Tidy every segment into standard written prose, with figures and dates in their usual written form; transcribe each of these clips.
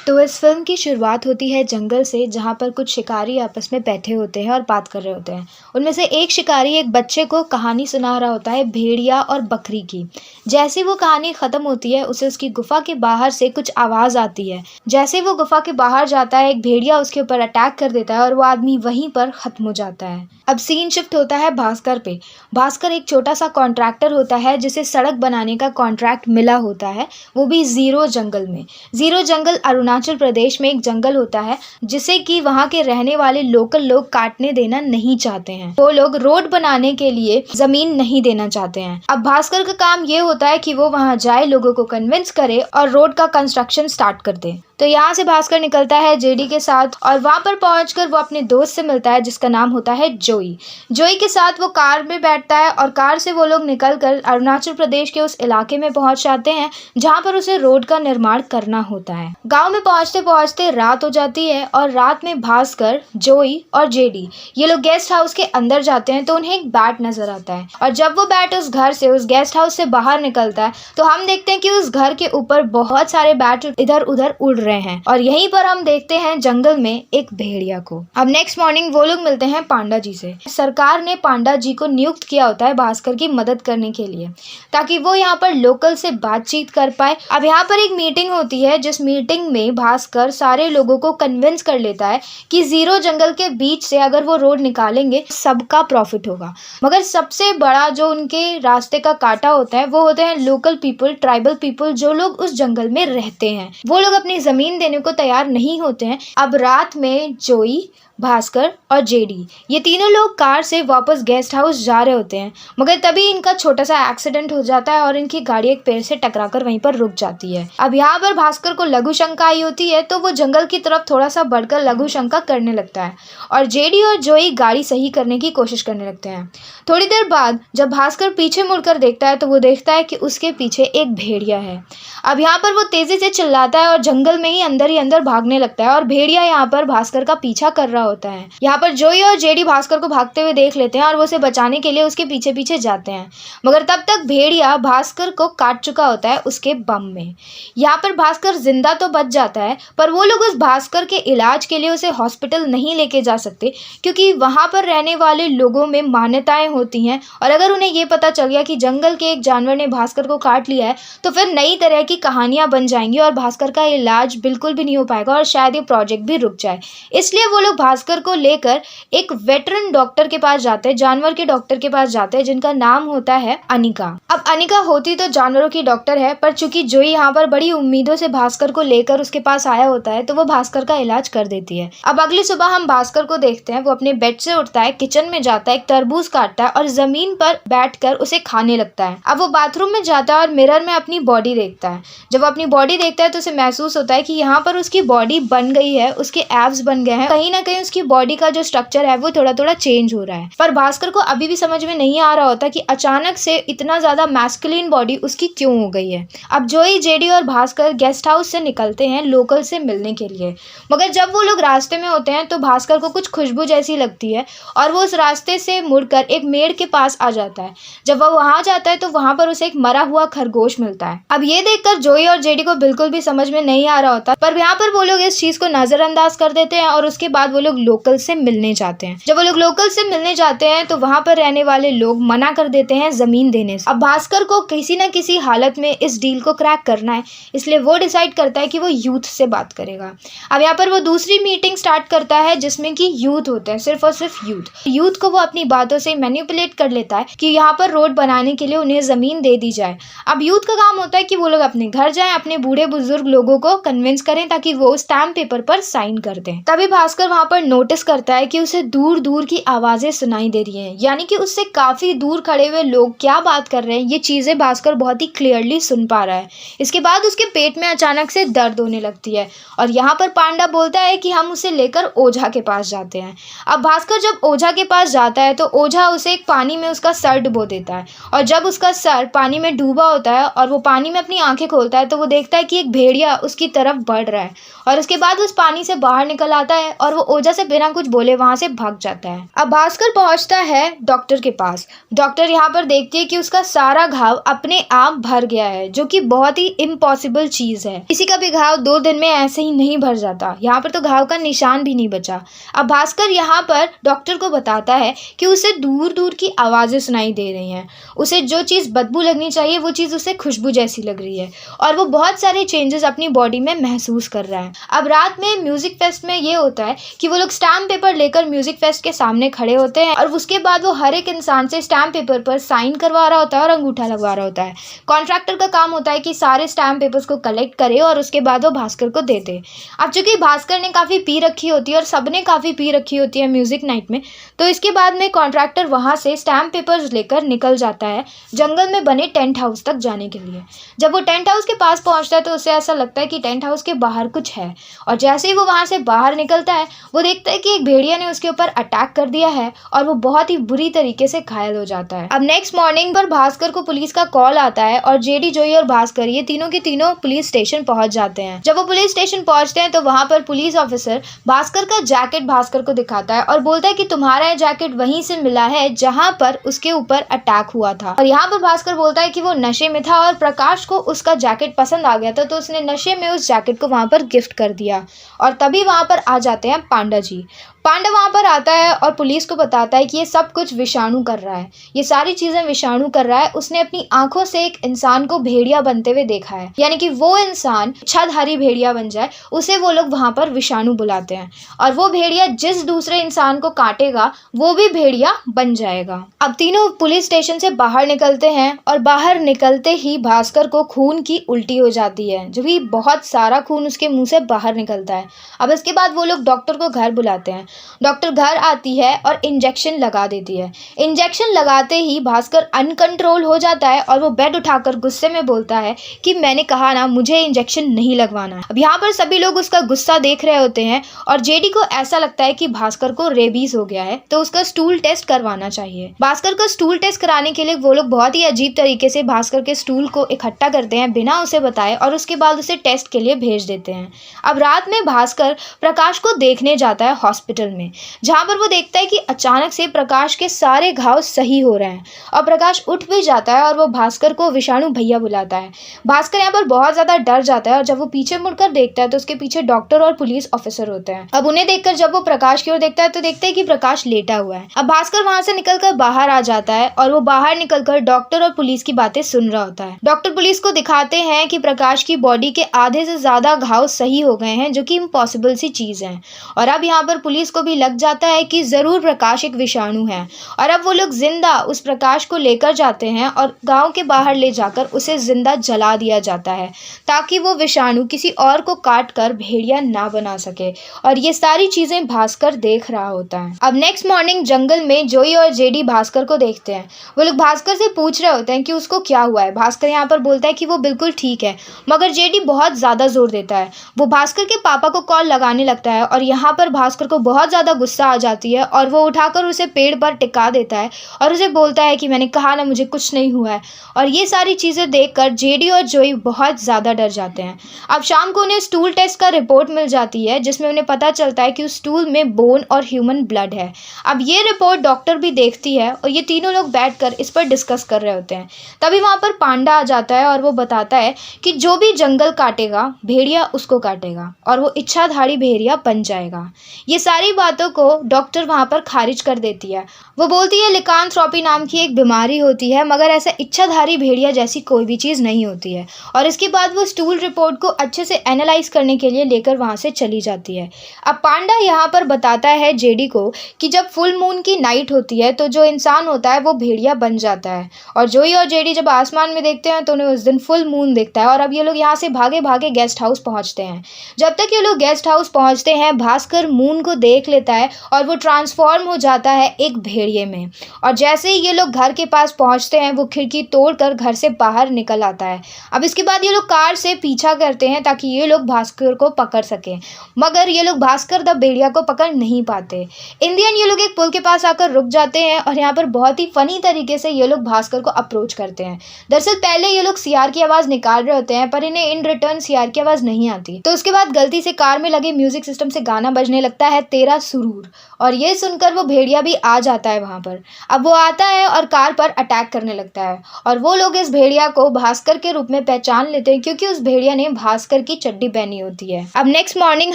तो इस फिल्म की शुरुआत होती है जंगल से, जहाँ पर कुछ शिकारी आपस में बैठे होते हैं और बात कर रहे होते हैं। उनमें से एक शिकारी एक बच्चे को कहानी सुना रहा होता है भेड़िया और बकरी की। जैसे वो कहानी खत्म होती है, उसे उसकी गुफा के बाहर से कुछ आवाज आती है। जैसे वो गुफा के बाहर जाता है, एक भेड़िया उसके ऊपर अटैक कर देता है और वो आदमी वहीं पर खत्म हो जाता है। अब सीन शिफ्ट होता है भास्कर पे। भास्कर एक छोटा सा कॉन्ट्रैक्टर होता है जिसे सड़क बनाने का कॉन्ट्रैक्ट मिला होता है, वो भी जीरो जंगल में। जीरो जंगल अरुणाचल प्रदेश में एक जंगल होता है जिसे कि वहाँ के रहने वाले लोकल लोग काटने देना नहीं चाहते हैं। वो लोग रोड बनाने के लिए जमीन नहीं देना चाहते हैं। अब भास्कर का काम ये होता है कि वो वहाँ जाए, लोगों को कन्विंस करे और रोड का कंस्ट्रक्शन स्टार्ट कर दे। तो यहाँ से भास्कर निकलता है जेडी के साथ और वहाँ पर पहुंचकर वो अपने दोस्त से मिलता है जिसका नाम होता है जोई। जोई के साथ वो कार में बैठता है और कार से वो लोग निकलकर अरुणाचल प्रदेश के उस इलाके में पहुंच जाते हैं जहाँ पर उसे रोड का निर्माण करना होता है। गांव में पहुंचते पहुंचते रात हो जाती है और रात में भास्कर, जोई और जेडी ये लोग गेस्ट हाउस के अंदर जाते हैं तो उन्हें एक बैट नजर आता है। और जब वो बैट उस घर से, उस गेस्ट हाउस से बाहर निकलता है तो हम देखते हैं कि उस घर के ऊपर बहुत सारे बैट इधर उधर उड़ रहे हैं और यहीं पर हम देखते हैं जंगल में एक भेड़िया को। अब नेक्स्ट मॉर्निंग वो लोग मिलते हैं पांडा जी से। सरकार ने पांडा जी को नियुक्त किया होता है भास्कर की मदद करने के लिए, ताकि वो यहाँ पर लोकल से बातचीत कर पाए। अब यहाँ पर एक मीटिंग होती है जिस मीटिंग में भास्कर सारे लोगों को कन्विंस कर लेता है कि जीरो जंगल के बीच से अगर वो रोड निकालेंगे सबका प्रॉफिट होगा। मगर सबसे बड़ा जो उनके रास्ते का कांटा होता है वो होते हैं लोकल पीपल, ट्राइबल पीपल, जो लोग उस जंगल में रहते हैं। वो लोग अपनी जमीन देने को तैयार नहीं होते हैं। अब रात में जोई, भास्कर और जेडी ये तीनों लोग कार से वापस गेस्ट हाउस जा रहे होते हैं, मगर तभी इनका छोटा सा एक्सीडेंट हो जाता है और इनकी गाड़ी एक पेड़ से टकराकर वहीं पर रुक जाती है। अब यहाँ पर भास्कर को लघु शंका आई होती है तो वो जंगल की तरफ थोड़ा सा बढ़कर लघु शंका करने लगता है और जेडी और जोई गाड़ी सही करने की कोशिश करने लगते हैं। थोड़ी देर बाद जब भास्कर पीछे मुड़कर देखता है तो वो देखता है कि उसके पीछे एक भेड़िया है। अब यहाँ पर वो तेजी से चिल्लाता है और जंगल में ही अंदर भागने लगता है और भेड़िया यहाँ पर भास्कर का पीछा कर रहा होता है। यहाँ पर जोई और जेडी भास्कर को भागते हुए देख लेते हैं और वो उसे बचाने के लिए उसके पीछे पीछे जाते हैं, मगर तब तक भेड़िया भास्कर को काट चुका होता है उसके बम में। यहाँ पर भास्कर जिंदा तो बच जाता है पर वो लोग उस भास्कर के इलाज के लिए उसे हॉस्पिटल नहीं लेके जा सकते क्योंकि वहाँ पर रहने वाले लोगों में मान्यताएं होती हैं और अगर उन्हें ये पता चल गया कि जंगल के एक जानवर ने भास्कर को काट लिया है तो फिर नई तरह की कहानियां बन जाएंगी और भास्कर का इलाज बिल्कुल भी नहीं हो पाएगा और शायद ये प्रोजेक्ट भी रुक जाए। इसलिए वो लोग भास्कर को लेकर एक वेटरन डॉक्टर के पास जाते हैं, जानवर के डॉक्टर के पास जाते हैं जिनका नाम होता है अनिका। अब अनिका होती तो जानवरों की डॉक्टर है पर चूंकि जोई यहाँ पर बड़ी उम्मीदों से भास्कर को लेकर उसके पास आया होता है तो वो भास्कर का इलाज कर देती है। अब अगली सुबह हम भास्कर को देखते हैं, वो अपने बेड से उठता है, किचन में जाता है, एक तरबूज काटता है और जमीन पर बैठकर उसे खाने लगता है। अब वो बाथरूम में जाता है और मिरर में अपनी बॉडी देखता है। जब वो अपनी बॉडी देखता है तो उसे महसूस होता है कि यहाँ पर उसकी बॉडी बन गई है, उसके एब्स बन गए हैं, कहीं ना कहीं उसकी बॉडी का जो स्ट्रक्चर है वो थोड़ा थोड़ा चेंज हो रहा है। पर भास्कर को अभी भी समझ में नहीं आ रहा होता कि अचानक से इतना ज्यादा मैस्कुलिन बॉडी उसकी क्यों हो गई है। अब जोई, जेडी और भास्कर गेस्ट हाउस से निकलते हैं लोकल से मिलने के लिए, मगर जब वो लोग रास्ते में होते हैं तो भास्कर को कुछ खुशबू जैसी लगती है और वो उस रास्ते से मुड़कर एक मेड़ के पास आ जाता है। जब वो वहां जाता है तो वहां पर उसे एक मरा हुआ खरगोश मिलता है। अब ये देखकर जोई और जेडी को बिल्कुल भी समझ में नहीं आ रहा होता, पर यहाँ पर वो लोग इस चीज को नजरअंदाज कर देते हैं और उसके बाद वो लोग लोकल से मिलने जाते हैं। जब वो लोग लोकल से मिलने जाते हैं तो वहां पर रहने वाले लोग मना कर देते हैं जमीन देने से। अब भास्कर को किसी न किसी हालत में इस डील को क्रैक करना है, इसलिए वो डिसाइड करता है कि वो यूथ से बात करेगा। अब यहाँ पर वो दूसरी मीटिंग स्टार्ट करता है जिसमें कि यूथ होते हैं, सिर्फ और सिर्फ यूथ को वो अपनी बातों से मैनिपुलेट कर लेता है कि यहाँ पर रोड बनाने के लिए उन्हें जमीन दे दी जाए। अब यूथ का काम होता है कि वो लोग अपने घर जाएं, अपने बूढ़े बुजुर्ग लोगों को कन्विंस करें ताकि वो स्टैम्प पेपर पर साइन कर दें। तभी भास्कर वहां पर नोटिस करता है कि उसे दूर दूर की आवाजें सुनाई दे रही हैं, यानी कि उससे काफी दूर खड़े हुए लोग क्या बात कर रहे हैं ये चीजें भास्कर बहुत ही क्लियरली सुन पा रहा है। इसके बाद उसके पेट में अचानक से दर्द होने लगती है और यहाँ पर पांडा बोलता है कि हम उसे लेकर ओझा के पास जाते हैं। अब भास्कर जब ओझा के पास जाता है तो ओझा उसे एक पानी में उसका सर डुबो देता है और जब उसका सर पानी में डूबा होता है और वो पानी में अपनी आंखें खोलता है तो वो देखता है कि एक भेड़िया उसकी तरफ बढ़ रहा है और उसके बाद उस पानी से बाहर निकल आता है और वो ओझा वजह से बिना कुछ बोले वहां से भाग जाता है। अब भास्कर पहुंचता है डॉक्टर के पास। डॉक्टर यहाँ पर देखती है कि उसका सारा घाव अपने आप भर गया है, जो कि बहुत ही इम्पॉसिबल चीज है। किसी का भी घाव 2 दिन में ऐसे ही नहीं भर जाता। यहाँ पर तो घाव का निशान भी नहीं बचा। अब भास्कर यहाँ पर डॉक्टर को बताता है कि उसे दूर दूर की आवाजें सुनाई दे रही हैं। उसे जो चीज बदबू लगनी चाहिए वो चीज उसे खुशबू जैसी लग रही है और वो बहुत सारे चेंजेस अपनी बॉडी में महसूस कर रहा है। अब रात में म्यूजिक फेस्ट में ये होता है कि वो लोग स्टैम्प पेपर लेकर म्यूजिक फेस्ट के सामने खड़े होते हैं और उसके बाद वो हर एक इंसान से स्टैम्प पेपर पर साइन करवा रहा होता है और अंगूठा लगवा रहा होता है। कॉन्ट्रैक्टर का काम होता है कि सारे स्टैम्प पेपर्स को कलेक्ट करे और उसके बाद वो भास्कर को दे दे। अब चूंकि भास्कर ने काफ़ी पी रखी होती है और सबने काफ़ी पी रखी होती है म्यूजिक नाइट में, तो इसके बाद में कॉन्ट्रैक्टर वहाँ से स्टैम्प पेपर्स लेकर निकल जाता है जंगल में बने टेंट हाउस तक जाने के लिए। जब वो टेंट हाउस के पास पहुँचता है तो उसे ऐसा लगता है कि टेंट हाउस के बाहर कुछ है, और जैसे ही वो वहाँ से बाहर निकलता है वो देखता है कि एक भेड़िया ने उसके ऊपर अटैक कर दिया है और वो बहुत ही बुरी तरीके से घायल हो जाता है। अब नेक्स्ट मॉर्निंग पर भास्कर को पुलिस का कॉल आता है और जेडी, जोई और भास्कर ये तीनों के तीनों पुलिस स्टेशन पहुंच जाते हैं। जब वो पुलिस स्टेशन पहुंचते हैं तो वहां पर पुलिस ऑफिसर भास्कर का जैकेट भास्कर को दिखाता है और बोलता है कि तुम्हारा जैकेट वहीं से मिला है जहां पर उसके ऊपर अटैक हुआ था। और यहाँ पर भास्कर बोलता है कि वो नशे में था और प्रकाश को उसका जैकेट पसंद आ गया था, तो उसने नशे में उस जैकेट को वहां पर गिफ्ट कर दिया। और तभी वहां पर आ जाते हैं पांडा जी। पांडा वहां पर आता है और पुलिस को बताता है कि ये सब कुछ विषाणु कर रहा है, ये सारी चीजें विषाणु कर रहा है। उसने अपनी आंखों से एक इंसान को भेड़िया बनते हुए देखा है, यानी कि वो इंसान इच्छाधारी भेड़िया बन जाए उसे वो लोग वहां पर विषाणु बुलाते हैं। और वो भेड़िया जिस दूसरे इंसान को काटेगा वो भी भेड़िया बन जाएगा। अब तीनों पुलिस स्टेशन से बाहर निकलते हैं और बाहर निकलते ही भास्कर को खून की उल्टी हो जाती है, जो भी बहुत सारा खून उसके मुंह से बाहर निकलता है। अब इसके बाद वो लोग डॉक्टर को घर बुलाते हैं। डॉक्टर घर आती है और इंजेक्शन लगा देती है। इंजेक्शन लगाते ही भास्कर अनकंट्रोल हो जाता है और वो बेड उठाकर गुस्से में बोलता है कि मैंने कहा ना, मुझे इंजेक्शन नहीं लगवाना। अब यहाँ पर सभी लोग उसका गुस्सा देख रहे होते हैं और जेडी को ऐसा लगता है कि भास्कर को रेबीज हो गया है, तो उसका स्टूल टेस्ट करवाना चाहिए। भास्कर का स्टूल टेस्ट कराने के लिए वो लोग बहुत ही अजीब तरीके से भास्कर के स्टूल को इकट्ठा करते हैं बिना उसे बताए और उसके बाद उसे टेस्ट के लिए भेज देते हैं। अब रात में भास्कर प्रकाश को देखने जाता है हॉस्पिटल में, जहां पर वो देखता है कि अचानक से प्रकाश के सारे घाव सही हो रहे हैं और प्रकाश उठ भी जाता है और वो भास्कर को विषाणु भैया बुलाता है। भास्कर यहाँ पर बहुत ज्यादा डर जाता है और जब वो पीछे मुड़कर देखता है तो उसके पीछे डॉक्टर और पुलिस ऑफिसर होते हैं। अब उन्हें देखकर जब वो प्रकाश की ओर देखता है तो देखता है कि प्रकाश लेटा हुआ है। अब भास्कर वहां से निकलकर बाहर आ जाता है और वो बाहर निकलकर डॉक्टर और पुलिस की बातें सुन रहा होता है। डॉक्टर पुलिस को दिखाते हैं कि प्रकाश की बॉडी के आधे से ज्यादा घाव सही हो गए हैं, जो कि इम्पॉसिबल सी चीज है। और अब यहाँ पर पुलिस को भी लग जाता है कि जरूर प्रकाश एक विषाणु है और अब वो लोग जिंदा उस प्रकाश को लेकर जाते हैं और गांव के बाहर ले जाकर उसे जिंदा जला दिया जाता है, ताकि वो विषाणु किसी और को काट कर भेड़िया ना बना सके। और ये सारी चीजें भास्कर देख रहा होता है। अब नेक्स्ट मॉर्निंग जंगल में जोई और जेडी भास्कर को देखते हैं। वो लोग भास्कर से पूछ रहे होते हैं कि उसको क्या हुआ है। भास्कर यहाँ पर बोलता है कि वो बिल्कुल ठीक है, मगर जेडी बहुत ज्यादा जोर देता है। वो भास्कर के पापा को कॉल लगाने लगता है और यहाँ पर भास्कर को बहुत ज्यादा गुस्सा आ जाती है और वो उठाकर उसे पेड़ पर टिका देता है और उसे बोलता है कि मैंने कहा ना, मुझे कुछ नहीं हुआ है। और ये सारी चीजें देखकर जेडी और जोई बहुत ज्यादा डर जाते हैं। अब शाम को उन्हें स्टूल टेस्ट का रिपोर्ट मिल जाती है, जिसमें उन्हें पता चलता है कि उस स्टूल में बोन और ह्यूमन ब्लड है। अब ये रिपोर्ट डॉक्टर भी देखती है और ये तीनों लोग बैठकर इस पर डिस्कस कर रहे होते हैं। तभी वहां पर पांडा आ जाता है और वो बताता है कि जो भी जंगल काटेगा भेड़िया उसको काटेगा और वो इच्छाधारी भेड़िया बन जाएगा। ये सारी बातों को डॉक्टर वहां पर खारिज कर देती है। वो बोलती है लिकांथ्रोपी नाम की एक बीमारी होती है, मगर ऐसा इच्छाधारी भेड़िया जैसी कोई भी चीज नहीं होती है। और इसके बाद वो स्टूल रिपोर्ट को अच्छे से एनालाइज करने के लिए लेकर वहां से चली जाती है। अब पांडा यहाँ पर बताता है जेडी को कि जब फुल मून की नाइट होती है तो जो इंसान होता है वो भेड़िया बन जाता है। और जोई और जेडी जब आसमान में देखते हैं तो उन्हें उस दिन फुल मून दिखता है। और अब ये लोग यहाँ से भागे भागे गेस्ट हाउस पहुंचते हैं। जब तक ये लोग गेस्ट हाउस पहुंचते हैं भास्कर मून को देख लेता है और वो ट्रांसफॉर्म हो जाता है एक भेड़िए में। और जैसे ही ये लोग घर के पास पहुंचते हैं वो खिड़की तोड़कर घर से बाहर निकल आता है। अब इसके बाद ये लोग कार से पीछा करते हैं ताकि ये लोग भास्कर को पकड़ सके, मगर ये लोग भास्कर द भेड़िया को पकड़ नहीं पाते। इन दी एंड ये लोग एक पुल के पास आकर रुक जाते हैं और यहाँ पर बहुत ही फनी तरीके से ये लोग भास्कर को अप्रोच करते हैं। दरअसल पहले ये लोग सियार की आवाज निकाल रहे होते हैं पर इन्हें इन रिटर्न सियार की आवाज नहीं आती। तो उसके बाद गलती से कार में लगे म्यूजिक सिस्टम से गाना बजने लगता है, तेरा मेरा सुरूर। और ये सुनकर वो भेड़िया भी आ जाता है वहाँ पर। अब वो आता है और कार पर अटैक करने लगता है और वो लोग इस भेड़िया को भास्कर के रूप में पहचान लेते हैं क्योंकि उस भेड़िया ने भास्कर की चड्डी पहनी होती है। अब नेक्स्ट मॉर्निंग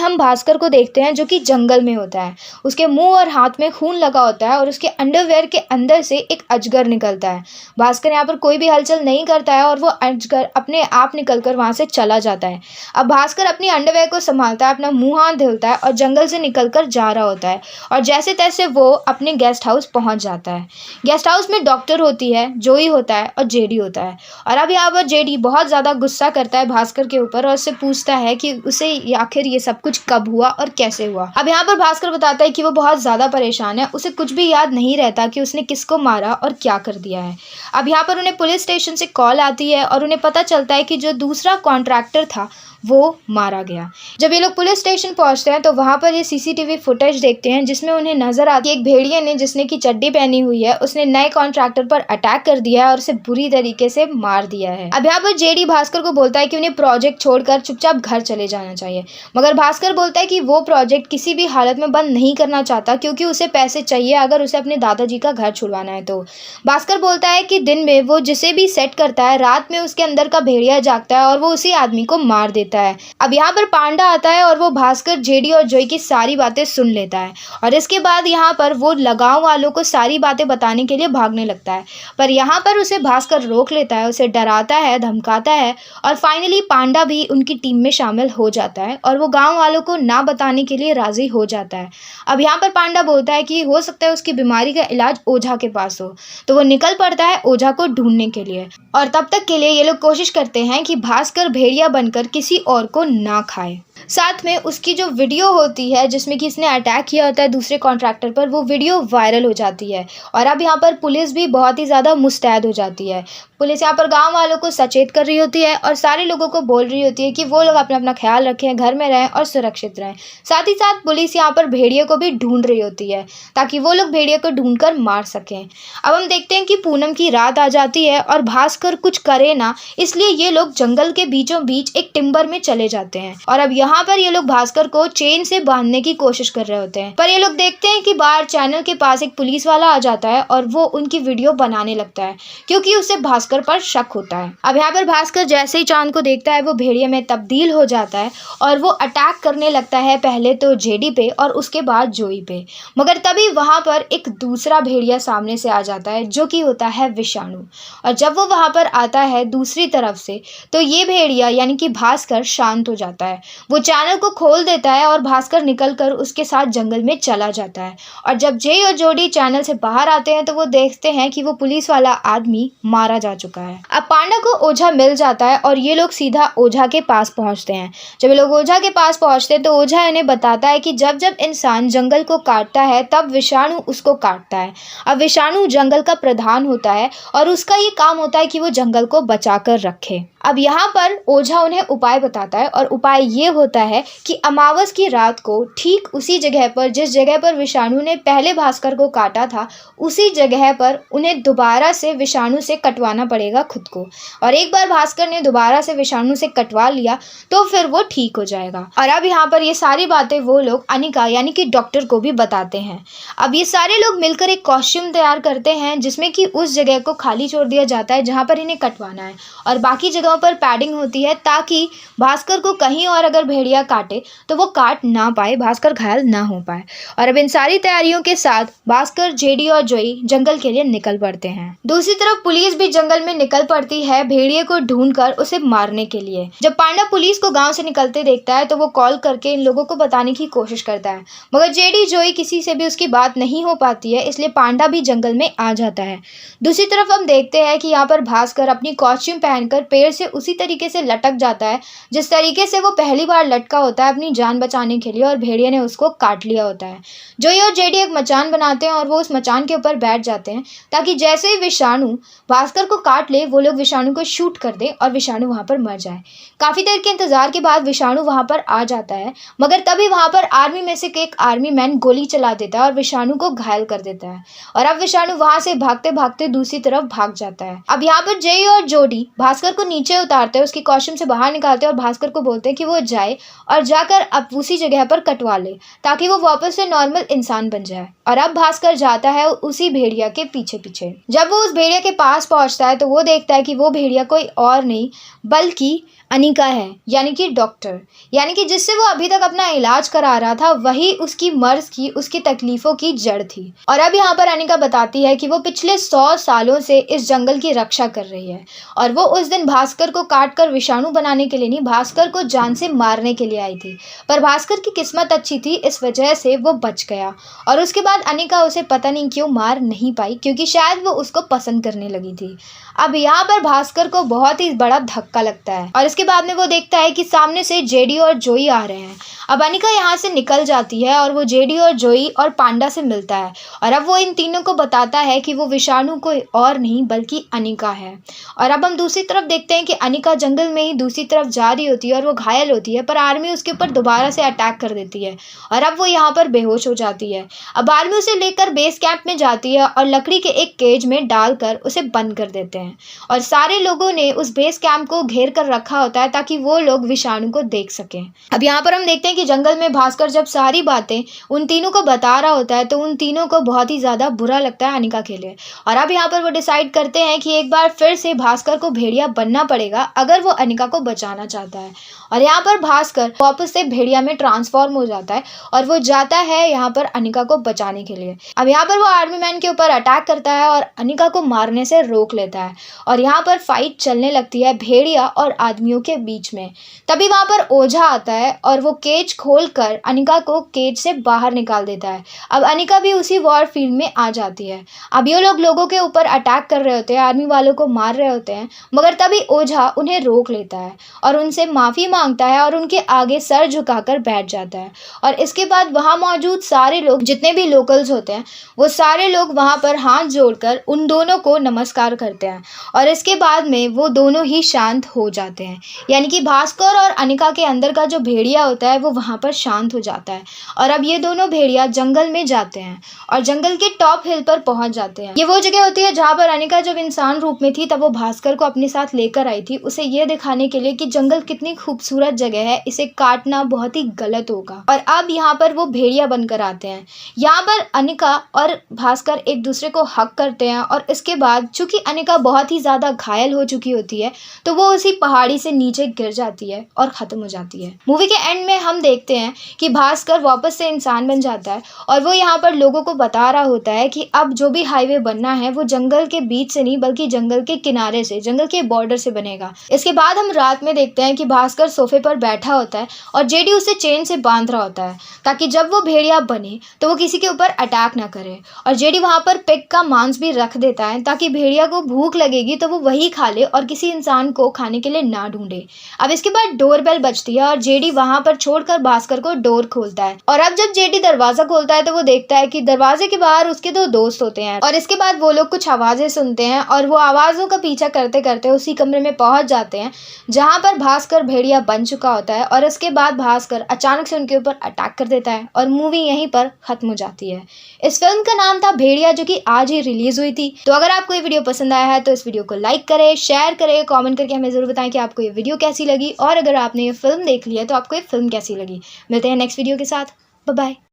हम भास्कर को देखते हैं जो कि जंगल में होता है। उसके मुंह और हाथ में खून लगा होता है और उसके अंडरवेयर के अंदर से एक अजगर निकलता है। भास्कर यहाँ पर कोई भी हलचल नहीं करता है और वो अजगर अपने आप निकलकर वहां से चला जाता है। अब भास्कर अपनी अंडरवेयर को संभालता है, अपना मुंह हाथ धुलता है और जंगल से निकलकर जा रहा होता है और जैसे तैसे वो अपने गेस्ट हाउस पहुंच जाता है। गेस्ट हाउस में डॉक्टर होती है, जोई होता है और जेडी होता है। और अब यहाँ पर जेडी बहुत ज़्यादा गुस्सा करता है भास्कर के ऊपर और उससे पूछता है कि उसे आखिर ये सब कुछ कब हुआ और कैसे हुआ। अब यहाँ पर भास्कर बताता है कि वो बहुत ज़्यादा परेशान है, उसे कुछ भी याद नहीं रहता कि उसने किसको मारा और क्या कर दिया है। अब यहाँ पर उन्हें पुलिस स्टेशन से कॉल आती है और उन्हें पता चलता है कि जो दूसरा कॉन्ट्रैक्टर था वो मारा गया। जब ये लोग पुलिस स्टेशन पहुंचते हैं तो वहां पर ये सीसीटीवी फुटेज देखते हैं जिसमें उन्हें नजर आती है एक भेड़िया ने जिसने की चड्डी पहनी हुई है, उसने नए कॉन्ट्रैक्टर पर अटैक कर दिया है और उसे बुरी तरीके से मार दिया है। अब यहाँ पर जेडी भास्कर को बोलता है कि उन्हें प्रोजेक्ट छोड़कर चुपचाप घर चले जाना चाहिए, मगर भास्कर बोलता है कि वो प्रोजेक्ट किसी भी हालत में बंद नहीं करना चाहता क्योंकि उसे पैसे चाहिए अगर उसे अपने दादाजी का घर छुड़वाना है। तो भास्कर बोलता है कि दिन में वो जिसे भी सेट करता है, रात में उसके अंदर का भेड़िया जागता है और वो उसी आदमी को मार देता है। अब यहाँ पर पांडा आता है और वो भास्कर, जेडी और जोई की सारी बातें सुन लेता है और इसके बाद यहाँ पर वो लगाव वालों को सारी बातें बताने के लिए भागने लगता है, पर यहाँ पर उसे भास्कर रोक लेता है, उसे डराता है, धमकाता है और फाइनली पांडा भी उनकी टीम में शामिल हो जाता है और वो गाँव वालों को ना बताने के लिए राजी हो जाता है। अब यहाँ पर पांडा बोलता है कि हो सकता है उसकी बीमारी का इलाज ओझा के पास हो, तो वो निकल पड़ता है ओझा को ढूंढने के लिए और तब तक के लिए ये लोग कोशिश करते हैं कि भास्कर भेड़िया बनकर किसी और को ना खाए। साथ में उसकी जो वीडियो होती है जिसमें कि इसने अटैक किया होता है दूसरे कॉन्ट्रैक्टर पर, वो वीडियो वायरल हो जाती है और अब यहाँ पर पुलिस भी बहुत ही ज़्यादा मुस्तैद हो जाती है। पुलिस यहाँ पर गांव वालों को सचेत कर रही होती है और सारे लोगों को बोल रही होती है कि वो लोग अपना अपना ख्याल रखें, घर में रहें और सुरक्षित रहें। साथ ही साथ पुलिस यहाँ पर भेड़िए को भी ढूंढ रही होती है ताकि वो लोग भेड़िए को ढूंढ कर मार सकें। अब हम देखते हैं कि पूनम की रात आ जाती है और भास्कर कुछ करे ना, इसलिए ये लोग जंगल के बीचों बीच एक टिम्बर में चले जाते हैं और अब यहाँ पर ये लोग भास्कर को चेन से बांधने की कोशिश कर रहे होते हैं, पर ये लोग देखते हैं कि बाहर चैनल के पास एक पुलिस वाला आ जाता है और वो उनकी वीडियो बनाने लगता है क्योंकि उसे भास्कर पर शक होता है। अब यहाँ पर भास्कर जैसे ही चांद को देखता है वो भेड़िया में तब्दील हो जाता है और वो अटैक करने लगता है, पहले तो जेडी पे और उसके बाद जोई पे, मगर तभी वहां पर एक दूसरा भेड़िया सामने से आ जाता है जो कि होता है विषाणु। और जब वो वहां पर आता है दूसरी तरफ से तो ये भेड़िया यानी कि भास्कर शांत हो जाता है, वो चैनल को खोल देता है और भास्कर निकलकर उसके साथ जंगल में चला जाता है। और जब जय और जोडी चैनल से बाहर आते हैं तो वो देखते हैं कि वो पुलिस वाला आदमी मारा जा चुका है। अब पांडा को ओझा मिल जाता है और ये लोग सीधा ओझा के पास पहुंचते हैं। जब ये लोग ओझा के पास पहुंचते हैं तो ओझा इन्हें बताता है कि जब जब इंसान जंगल को काटता है तब विषाणु उसको काटता है। अब विषाणु जंगल का प्रधान होता है और उसका ये काम होता है कि वो जंगल को बचा कर रखे। अब यहाँ पर ओझा उन्हें उपाय बताता है और उपाय ये होता है कि अमावस की रात को ठीक उसी जगह पर जिस जगह पर विषाणु ने पहले भास्कर को काटा था, उसी जगह पर उन्हें दोबारा से विषाणु से कटवाना पड़ेगा खुद को। और एक बार भास्कर ने दोबारा से विषाणु से कटवा लिया तो फिर वो ठीक हो जाएगा। और अब यहाँ पर ये सारी बातें वो लोग अनिका यानी कि डॉक्टर को भी बताते हैं। अब ये सारे लोग मिलकर एक कॉस्ट्यूम तैयार करते हैं जिसमें कि उस जगह को खाली छोड़ दिया जाता है जहाँ पर इन्हें कटवाना है और बाकी जगहों पर पैडिंग होती है ताकि भास्कर को कहीं और अगर भेड़िया काटे तो वो काट ना पाए, भास्कर घायल ना हो पाए। और अब इन सारी तैयारियों के साथ भास्कर, जेडी और जोई जंगल के लिए निकल पड़ते हैं। दूसरी तरफ पुलिस भी जंगल में निकल पड़ती है भेड़िए को ढूंढकर उसे मारने के लिए। जब पांडा पुलिस को गांव से निकलते देखता है तो वो कॉल करके इन लोगों को बताने की कोशिश करता है, मगर जेडी, जोई किसी से भी उसकी बात नहीं हो पाती है, इसलिए पांडा भी जंगल में आ जाता है। दूसरी तरफ हम देखते हैं कि यहाँ पर भास्कर अपनी कॉस्ट्यूम पहनकर पेड़ से उसी तरीके से लटक जाता है जिस तरीके से वो पहली बार लटका होता है अपनी जान बचाने के लिए और भेड़िया ने उसको काट लिया होता है। जोई और जेडी एक मचान बनाते हैं और वो उस मचान के ऊपर बैठ जाते हैं ताकि जैसे ही विषाणु भास्कर को काट ले वो लोग विषाणु को शूट कर दे और विषाणु वहां पर मर जाए। काफी देर के इंतजार के बाद विषाणु वहां पर आ जाता है, मगर तभी वहां पर आर्मी में से एक आर्मी मैन गोली चला देता है और विषाणु को घायल कर देता है और अब विषाणु वहां से भागते भागते दूसरी तरफ भाग जाता है। अब यहाँ पर जय और जोडी भास्कर को नीचे उतारते हैं, उसकी कॉस्ट्यूम से बाहर निकालते हैं और भास्कर को बोलते हैं कि वो जाए जाए और जाकर अब उसी जगह पर कटवा ले ताकि वो वापस से नॉर्मल इंसान बन जाए। और अब भास्कर जाता है उसी भेड़िया के पीछे पीछे। जब वो उस भेड़िया के पास पहुंचता है तो वो देखता है कि वो भेड़िया कोई और नहीं बल्कि अनिका है, यानी कि डॉक्टर, यानी कि जिससे वो अभी तक अपना इलाज करा रहा था वही उसकी मर्ज की, उसकी तकलीफों की जड़ थी। और अब यहाँ पर अनिका बताती है कि वो पिछले 100 सालों से इस जंगल की रक्षा कर रही है और वो उस दिन भास्कर को काट कर विषाणु बनाने के लिए नहीं, भास्कर को जान से मारने के लिए आई थी। पर भास्कर की किस्मत अच्छी थी, इस वजह से वो बच गया। और उसके बाद अनिका उसे पता नहीं क्यों मार नहीं पाई, क्योंकि शायद वो उसको पसंद करने लगी थी। अब यहाँ पर भास्कर को बहुत ही बड़ा धक्का लगता है और इसके बाद में वो देखता है कि सामने से जेडी और जोई आ रहे हैं। अब अनिका यहाँ से निकल जाती है और वो जेडी और जोई और पांडा से मिलता है और अब वो इन तीनों को बताता है कि वो विषाणु कोई और नहीं बल्कि अनिका है। और अब हम दूसरी तरफ देखते हैं कि अनिका जंगल में ही दूसरी तरफ जा रही होती है और वो घायल होती है, पर आर्मी उसके ऊपर दोबारा से अटैक कर देती है और अब वो यहाँ पर बेहोश हो जाती है। अब आर्मी उसे लेकर बेस कैंप में जाती है और लकड़ी के एक केज में डालकर उसे बंद कर देते हैं और सारे लोगों ने उस बेस कैंप को घेर कर रखा होता है ताकि वो लोग विषाणु को देख सकें। अब यहाँ पर हम देखते हैं कि जंगल में भास्कर जब सारी बातें उन तीनों को बता रहा होता है तो उन तीनों को बहुत ही ज्यादा बुरा लगता है अनिका के लिए। और अब यहाँ पर वो डिसाइड करते हैं कि एक बार फिर से भास्कर को भेड़िया बनना पड़ेगा अगर वो अनिका को बचाना चाहता है। और यहाँ पर भास्कर वापस से भेड़िया में ट्रांसफॉर्म हो जाता है और वो जाता है यहाँ पर अनिका को बचाने के लिए। अब यहाँ पर वो आर्मी मैन के ऊपर अटैक करता है और अनिका को मारने से रोक लेता है और यहाँ पर फाइट चलने लगती है भेड़िया और आदमियों के बीच में। तभी वहाँ पर ओझा आता है और वो केज खोलकर अनिका को केज से बाहर निकाल देता है। अब अनिका भी उसी वॉर फील्ड में आ जाती है। अब ये लोग लोगों के ऊपर अटैक कर रहे होते हैं, आर्मी वालों को मार रहे होते हैं, मगर तभी ओझा उन्हें रोक लेता है और उनसे माफ़ी मांगता है और उनके आगे सर झुकाकर बैठ जाता है। और इसके बाद वहाँ मौजूद सारे लोग, जितने भी लोकल्स होते हैं, वो सारे लोग वहाँ पर हाथ जोड़कर उन दोनों को नमस्कार करते हैं और इसके बाद में वो दोनों ही शांत हो जाते हैं, यानी कि भास्कर और अनिका के अंदर का जो भेड़िया होता है वो वहाँ पर शांत हो जाता है। और अब ये दोनों भेड़िया जंगल में जाते हैं और जंगल के टॉप हिल पर पहुंच जाते हैं। ये वो जगह होती है जहाँ पर अनिका जब इंसान रूप में थी तब वो भास्कर को अपने साथ लेकर आई थी, उसे ये दिखाने के लिए कि जंगल कितनी खूबसूरत जगह है, इसे काटना बहुत ही गलत होगा। और अब यहाँ पर वो भेड़िया बनकर आते हैं। यहाँ पर अनिका और भास्कर एक दूसरे को हक करते हैं और इसके बाद चूंकि अनिका बहुत ही ज्यादा घायल हो चुकी होती है तो वो उसी पहाड़ी से नीचे गिर जाती है और खत्म हो जाती है। मूवी के एंड में हम देखते हैं कि भास्कर वापस से इंसान बन जाता है और वो यहाँ पर लोगों को बता रहा होता है कि अब जो भी हाईवे बनना है वो जंगल के बीच से नहीं बल्कि जंगल के किनारे से, जंगल के बॉर्डर से बनेगा। इसके बाद हम रात में देखते हैं कि भास्कर सोफे पर बैठा होता है और जेडी उसे चेन से बांध रहा होता है ताकि जब वो भेड़िया बने तो वो किसी के ऊपर अटैक ना करे। और जेडी वहाँ पर पिग का मांस भी रख देता है ताकि भेड़िया को भूख लगेगी तो वो वही खा ले और किसी इंसान को खाने के लिए ना ढूंढे। अब इसके बाद डोर बेल बजती है और जेडी वहां पर छोड़कर भास्कर को डोर खोलता है और अब जब जेडी दरवाजा खोलता है तो वो देखता है कि दरवाजे के बाहर उसके दो दोस्त होते हैं। और इसके बाद वो लोग कुछ आवाजें सुनते हैं और वो आवाजों का पीछा करते करते उसी कमरे में पहुंच जाते हैं जहां पर भास्कर भेड़िया बन चुका होता है। और इसके बाद भास्कर अचानक से उनके ऊपर अटैक कर देता है और मूवी यहीं पर खत्म हो जाती है। इस फिल्म का नाम था भेड़िया, जो कि आज ही रिलीज हुई थी। तो अगर आपको ये वीडियो पसंद आया है तो इस वीडियो को लाइक करें, शेयर करें, कमेंट करके हमें जरूर बताएं कि आपको ये वीडियो कैसी लगी और अगर आपने ये फिल्म देख ली है तो आपको ये फिल्म कैसी लगी। मिलते हैं नेक्स्ट वीडियो के साथ। Bye bye.